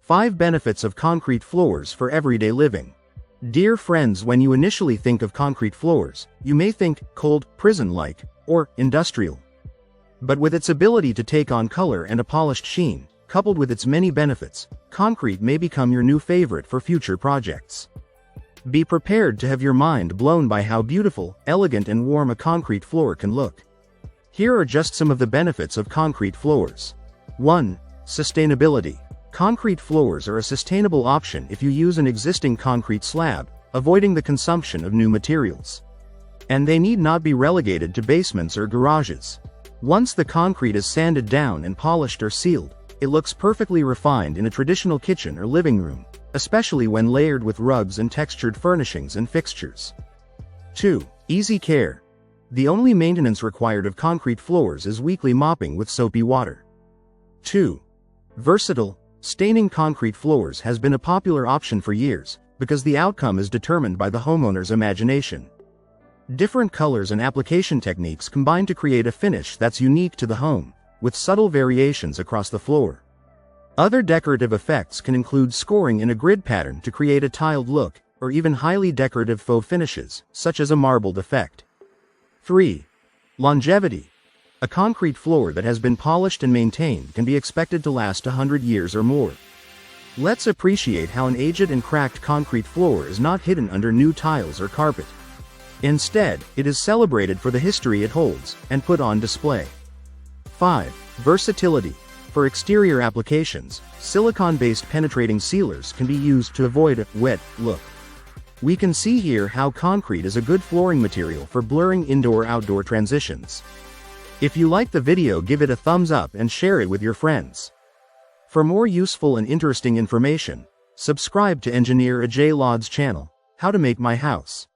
5 benefits of concrete floors for everyday living. Dear friends, when you initially think of concrete floors, you may think cold, prison-like, or industrial. But with its ability to take on color and a polished sheen, coupled with its many benefits, concrete may become your new favorite for future projects. Be prepared to have your mind blown by how beautiful, elegant and warm a concrete floor can look. Here are just some of the benefits of concrete floors. 1. Sustainability. Concrete floors are a sustainable option if you use an existing concrete slab, avoiding the consumption of new materials. And they need not be relegated to basements or garages. Once the concrete is sanded down and polished or sealed, it looks perfectly refined in a traditional kitchen or living room, especially when layered with rugs and textured furnishings and fixtures. 2. Easy care. The only maintenance required of concrete floors is weekly mopping with soapy water. 2. Versatile. Staining concrete floors has been a popular option for years, because the outcome is determined by the homeowner's imagination. Different colors and application techniques combine to create a finish that's unique to the home, with subtle variations across the floor. Other decorative effects can include scoring in a grid pattern to create a tiled look, or even highly decorative faux finishes, such as a marbled effect. 3. Longevity. A concrete floor that has been polished and maintained can be expected to last 100 years or more. Let's appreciate how an aged and cracked concrete floor is not hidden under new tiles or carpet. Instead, it is celebrated for the history it holds, and put on display. 5. Versatility. For exterior applications, silicone-based penetrating sealers can be used to avoid a wet look. We can see here how concrete is a good flooring material for blurring indoor-outdoor transitions. If you like the video, give it a thumbs up and share it with your friends. For more useful and interesting information, subscribe to Engineer Ajay Lod's channel, How to Make My House.